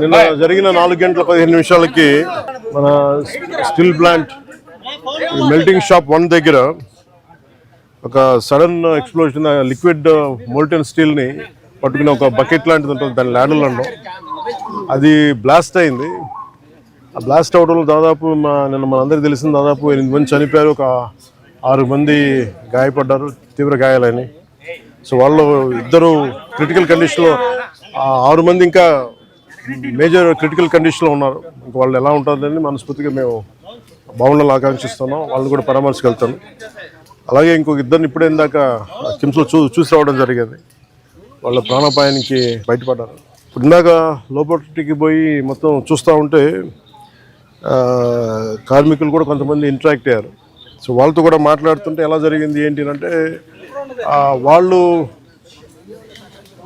నిన్న జరిగిన 4 గంటల 15 నిమిషాలకి మన స్టీల్ ప్లాంట్ మెల్టింగ్ షాప్ 1 దగ్గర ఒక సడన్ ఎక్స్ప్లోజన్, లిక్విడ్ మోల్టెన్ స్టీల్ని పట్టుకుని ఒక బకెట్ లాంటిది ఉంటుంది, దాని ల్యాడర్లో అది బ్లాస్ట్ అయింది. ఆ బ్లాస్ట్ అవడంలో దాదాపు నిన్న మనందరికీ తెలిసింది దాదాపు 8 మంది చనిపోయారు, ఒక 6 మంది గాయపడ్డారు, తీవ్ర గాయాలని. సో వాళ్ళు 2 క్రిటికల్ కండిషన్లో, 6 మంది ఇంకా మేజర్ క్రిటికల్ కండిషన్లో ఉన్నారు. ఇంకా వాళ్ళు ఎలా ఉంటుందని మనస్ఫూర్తిగా మేము బాగుండాలని ఆకాంక్షిస్తున్నాం. వాళ్ళని కూడా పరామర్శకెళ్తాను. అలాగే ఇంకొక 2 ఇప్పుడే ఇందాక కిమ్స్లో చూసి రావడం జరిగింది. వాళ్ళ ప్రాణాపాయానికి బయటపడ్డారు. ఇప్పుడు ఇందాక లోపలికి పోయి మొత్తం చూస్తూ ఉంటే కార్మికులు కూడా కొంతమంది ఇంటరాక్ట్ అయ్యారు. సో వాళ్ళతో కూడా మాట్లాడుతుంటే ఎలా జరిగింది ఏంటి అంటే, వాళ్ళు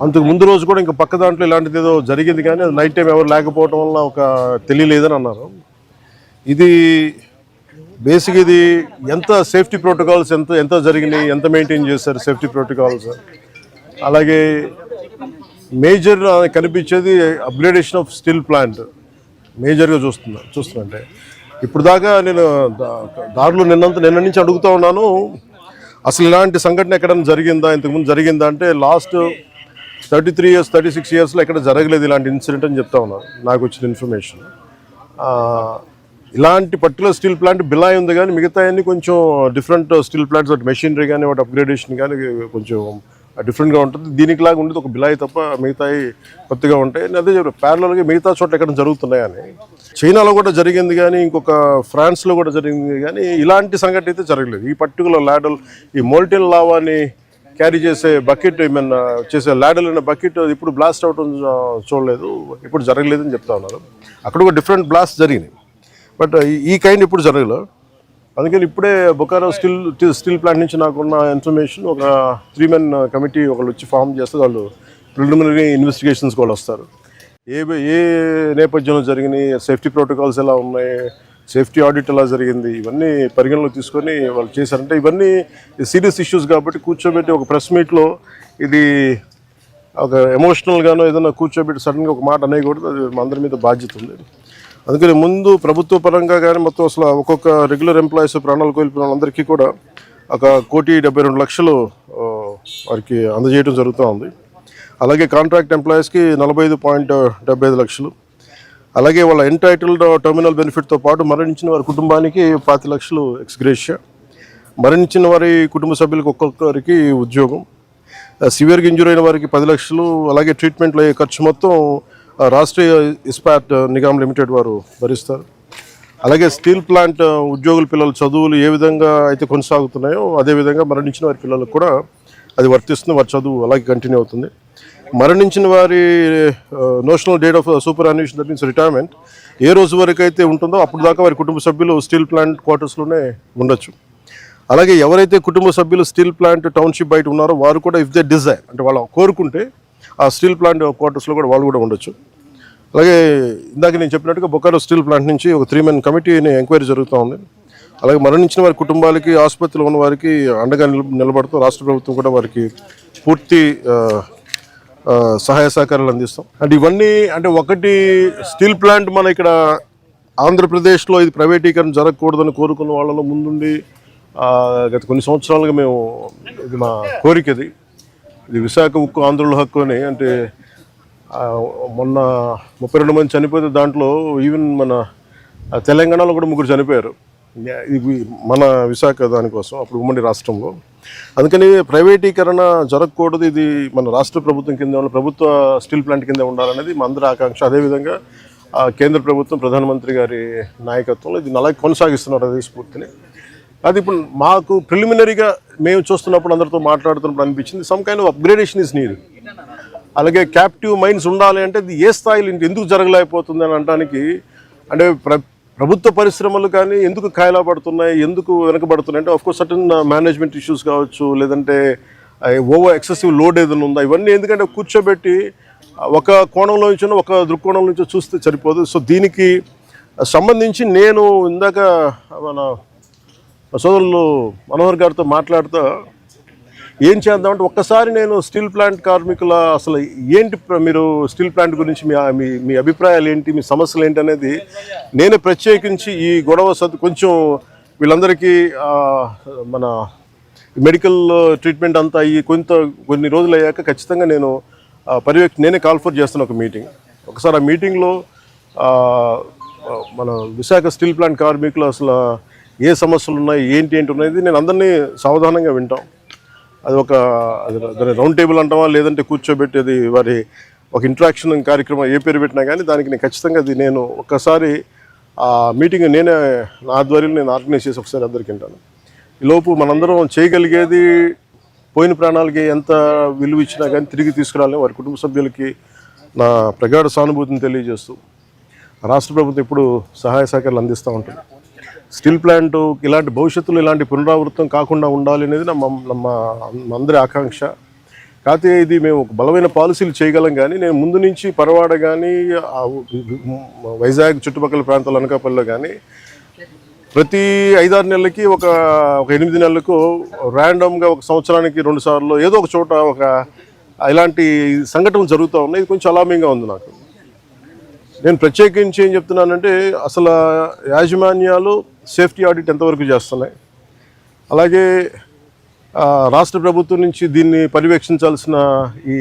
అంతకు ముందు రోజు కూడా ఇంకా పక్క దాంట్లో ఇలాంటిది ఏదో జరిగింది, కానీ అది నైట్ టైం ఎవరు లేకపోవడం వల్ల ఒక తెలియలేదని అన్నారు. ఇది బేసిక్, ఇది ఎంత సేఫ్టీ ప్రోటోకాల్స్ ఎంత జరిగినాయి, ఎంత మెయింటైన్ చేశారు సేఫ్టీ ప్రోటోకాల్స్. అలాగే మేజర్ కనిపించేది అప్గ్రేడేషన్ ఆఫ్ స్టీల్ ప్లాంట్ మేజర్గా చూస్తుంటే ఇప్పుడు దాకా నేను దారిలో నిన్న నుంచి అడుగుతూ ఉన్నాను, అసలు ఇలాంటి సంఘటన ఎక్కడైనా జరిగిందా, ఇంతకుముందు జరిగిందా అంటే లాస్ట్ 33 years 36 yearsలో ఎక్కడ జరగలేదు ఇలాంటి ఇన్సిడెంట్ అని చెప్తా ఉన్నారు నాకు వచ్చిన ఇన్ఫర్మేషన్. ఇలాంటి పర్టికులర్ స్టీల్ ప్లాంట్ బిలాయ్ ఉంది, కానీ మిగతా అన్ని కొంచెం డిఫరెంట్ స్టీల్ ప్లాంట్స్, వాటి మెషినరీ కానీ వాటి అప్గ్రేడేషన్ కానీ కొంచెం డిఫరెంట్గా ఉంటుంది. దీనికి లాగా ఉండేది ఒక బిలాయి తప్ప మిగతాయి కొత్తగా ఉంటాయి. అదే చెప్పారు ప్యారలల్గా మిగతా చోట్ల ఎక్కడ జరుగుతున్నాయని. చైనాలో కూడా జరిగింది, కానీ ఇంకొక ఫ్రాన్స్లో కూడా జరిగింది, కానీ ఇలాంటి సంఘటన అయితే జరగలేదు. ఈ పర్టికులర్ ల్యాడల్, ఈ మోల్టెన్ లావాని క్యారీ చేసే బకెట్, ఏమన్నా చేసే ల్యాడల్ అనే బకెట్ ఇప్పుడు బ్లాస్ట్ అవడం చూడలేదు, ఇప్పుడు జరగలేదని చెప్తా ఉన్నారు. అక్కడ ఒక డిఫరెంట్ బ్లాస్ట్ జరిగినాయి, బట్ ఈ కైండ్ ఇప్పుడు జరగలేదు. అందుకని ఇప్పుడే బొకారో స్టీల్ ప్లాంట్ నుంచి నాకున్న ఇన్ఫర్మేషన్, ఒక 3 men కమిటీ ఒకళ్ళు వచ్చి ఫామ్ చేస్తే వాళ్ళు ప్రిలిమినరీ ఇన్వెస్టిగేషన్స్ కూడా వస్తారు. ఏ నేపథ్యంలో జరిగినాయి, సేఫ్టీ ప్రోటోకాల్స్ ఎలా ఉన్నాయి, సేఫ్టీ ఆడిట్ ఎలా జరిగింది, ఇవన్నీ పరిగణలోకి తీసుకొని వాళ్ళు చేశారంటే ఇవన్నీ సీరియస్ ఇష్యూస్ కాబట్టి కూర్చోబెట్టి ఒక ప్రెస్ మీట్లో ఇది ఒక ఎమోషనల్గానో ఏదైనా కూర్చోబెట్టి సడన్గా ఒక మాట అనేయకూడదు. అది మా అందరి మీద బాధ్యత ఉంది. అందుకని ముందు ప్రభుత్వ పరంగా కానీ మొత్తం అసలు ఒక్కొక్క రెగ్యులర్ ఎంప్లాయీస్ ప్రాణాలు కోల్పోయిన వాళ్ళందరికీ కూడా 1,72,00,000 వారికి అందజేయడం జరుగుతూ ఉంది. అలాగే కాంట్రాక్ట్ ఎంప్లాయీస్కి 45.75 లక్షలు, అలాగే వాళ్ళ ఎంటైటిల్డ్ టర్మినల్ బెనిఫిట్తో పాటు మరణించిన వారి కుటుంబానికి 20 లక్షలు ఎక్స్గ్రేషియా, మరణించిన వారి కుటుంబ సభ్యులకు ఒక్కొక్కరికి ఉద్యోగం, సివియర్గా ఇంజూర్ అయిన వారికి 10 లక్షలు, అలాగే ట్రీట్మెంట్లో అయ్యే ఖర్చు మొత్తం రాష్ట్రీయ ఇస్పాట్ నిగమ్ లిమిటెడ్ వారు భరిస్తారు. అలాగే స్టీల్ ప్లాంట్ ఉద్యోగుల పిల్లల చదువులు ఏ విధంగా అయితే కొనసాగుతున్నాయో అదేవిధంగా మరణించిన వారి పిల్లలకు కూడా అది వర్తిస్తుంది, వారి చదువు అలాగే కంటిన్యూ అవుతుంది. మరణించిన వారి notional date of superannuation, that means retirement, ఏ రోజు వరకు అయితే ఉంటుందో అప్పుడు దాకా వారి కుటుంబ సభ్యులు స్టీల్ ప్లాంట్ క్వార్టర్స్లోనే ఉండొచ్చు. అలాగే ఎవరైతే కుటుంబ సభ్యులు స్టీల్ ప్లాంట్ టౌన్షిప్ బయట ఉన్నారో వారు కూడా ఇఫ్ దే డిజైర్, అంటే వాళ్ళు కోరుకుంటే ఆ స్టీల్ ప్లాంట్ క్వార్టర్స్లో కూడా వాళ్ళు కూడా ఉండొచ్చు. అలాగే ఇందాక నేను చెప్పినట్టుగా బొకారో స్టీల్ ప్లాంట్ నుంచి ఒక 3 men కమిటీని ఎంక్వైరీ జరుగుతూ ఉంది. అలాగే మరణించిన వారి కుటుంబాలకి, ఆసుపత్రిలో ఉన్న వారికి అండగా నిలబడుతూ రాష్ట్ర ప్రభుత్వం కూడా వారికి పూర్తి సహాయ సహకారాలు అందిస్తాం. అంటే ఇవన్నీ అంటే ఒకటి స్టీల్ ప్లాంట్ మన ఇక్కడ ఆంధ్రప్రదేశ్లో ఇది ప్రైవేటీకరణ జరగకూడదని కోరుకున్న వాళ్ళలో ముందుండి గత కొన్ని సంవత్సరాలుగా మేము, ఇది మా కోరిక, ఇది విశాఖ ఉక్కు ఆంధ్రుల హక్కు అని. అంటే మొన్న 32 మంది చనిపోతే దాంట్లో ఈవెన్ మన తెలంగాణలో కూడా 3 చనిపోయారు. ఇది మన విశాఖ దానికోసం అప్పుడు ఉమ్మడి రాష్ట్రంలో. అందుకని ప్రైవేటీకరణ జరగకూడదు, ఇది మన రాష్ట్ర ప్రభుత్వం కింద ప్రభుత్వ స్టీల్ ప్లాంట్ కింద ఉండాలనేది మా అందరి ఆకాంక్ష. అదేవిధంగా కేంద్ర ప్రభుత్వం ప్రధానమంత్రి గారి నాయకత్వంలో ఇది అలాగే కొనసాగిస్తున్నారు అదే స్ఫూర్తిని. అది ఇప్పుడు మాకు ప్రిలిమినరీగా మేము చూస్తున్నప్పుడు అందరితో మాట్లాడుతున్నప్పుడు అనిపించింది some kind of upgradation is need. అలాగే క్యాప్టివ్ మైన్స్ ఉండాలి అంటే ఇది ఏ స్థాయిలో ఎందుకు జరగలేకపోతుంది అని అనడానికి, అంటే ప్రభుత్వ పరిశ్రమలు కానీ ఎందుకు కాయలా పడుతున్నాయి, ఎందుకు వెనకబడుతున్నాయి అంటే ఆఫ్కోర్స్ సర్టన్ మేనేజ్మెంట్ ఇష్యూస్ కావచ్చు, లేదంటే ఓవర్ ఎక్సెసివ్ లోడ్ ఏదైనా ఉందా, ఇవన్నీ ఎందుకంటే కూర్చోబెట్టి ఒక కోణంలో నుంచి ఒక దృక్కోణం నుంచి చూస్తే సరిపోదు. సో దీనికి సంబంధించి నేను ఇందాక మన సోదరులు మనోహర్ గారితో మాట్లాడుతూ ఏం చేద్దామంటే ఒక్కసారి నేను స్టీల్ ప్లాంట్ కార్మికుల అసలు ఏంటి మీరు స్టీల్ ప్లాంట్ గురించి మీ అభిప్రాయాలు ఏంటి, మీ సమస్యలు ఏంటి అనేది నేనే ప్రత్యేకించి ఈ గొడవ కొంచెం వీళ్ళందరికీ మన మెడికల్ ట్రీట్మెంట్ అంతా అయ్యి కొన్ని రోజులు అయ్యాక ఖచ్చితంగా నేను నేనే కాల్ఫర్ చేస్తున్న ఒక మీటింగ్. ఒకసారి ఆ మీటింగ్లో మన విశాఖ స్టీల్ ప్లాంట్ కార్మికులు అసలు ఏ సమస్యలు ఉన్నాయి, ఏంటి ఉన్నది నేను అందరినీ సావధానంగా వింటాం. అది రౌండ్ టేబుల్ అంటామా, లేదంటే కూర్చోబెట్టేది వారి ఒక ఇంట్రాక్షన్ కార్యక్రమం ఏ పేరు పెట్టినా కానీ దానికి నేను ఖచ్చితంగా నేను ఒక్కసారి ఆ మీటింగ్ నేనే నా ఆధ్వర్యంలో నేను ఆర్గనైజ్ చేసి ఒకసారి అందరికి వింటాను. ఈలోపు మనందరం చేయగలిగేది పోయిన ప్రాణాలకి ఎంత విలువ ఇచ్చినా కానీ తిరిగి తీసుకురాలని వారి కుటుంబ సభ్యులకి నా ప్రగాఢ సానుభూతిని తెలియజేస్తూ రాష్ట్ర ప్రభుత్వం ఇప్పుడు సహాయ సహకారాలు అందిస్తూ ఉంటుంది. స్టీల్ ప్లాంట్ ఇలాంటి భవిష్యత్తులో ఇలాంటి పునరావృతం కాకుండా ఉండాలి అనేది మా అందరి ఆకాంక్ష. కాకపోతే ఇది మేము ఒక బలమైన పాలసీలు చేయగలం, కానీ నేను ముందు నుంచి పరవాడ కానీ వైజాగ్ చుట్టుపక్కల ప్రాంతాల అనకాపల్లిలో కానీ ప్రతి 5-6 నెలలకి ఒక 8 నెలలకు ర్యాండమ్గా ఒక సంవత్సరానికి 2 సార్లు ఏదో ఒక చోట ఇలాంటి సంఘటనలు జరుగుతూ ఉన్నాయి. ఇది కొంచెం అలామింగ్గా ఉంది నాకు. నేను ప్రత్యేకించి ఏం చెప్తున్నానంటే అసలు యాజమాన్యాలు సేఫ్టీ ఆడిట్ ఎంతవరకు చేస్తున్నాయి, అలాగే రాష్ట్ర ప్రభుత్వం నుంచి దీన్ని పర్యవేక్షించాల్సిన ఈ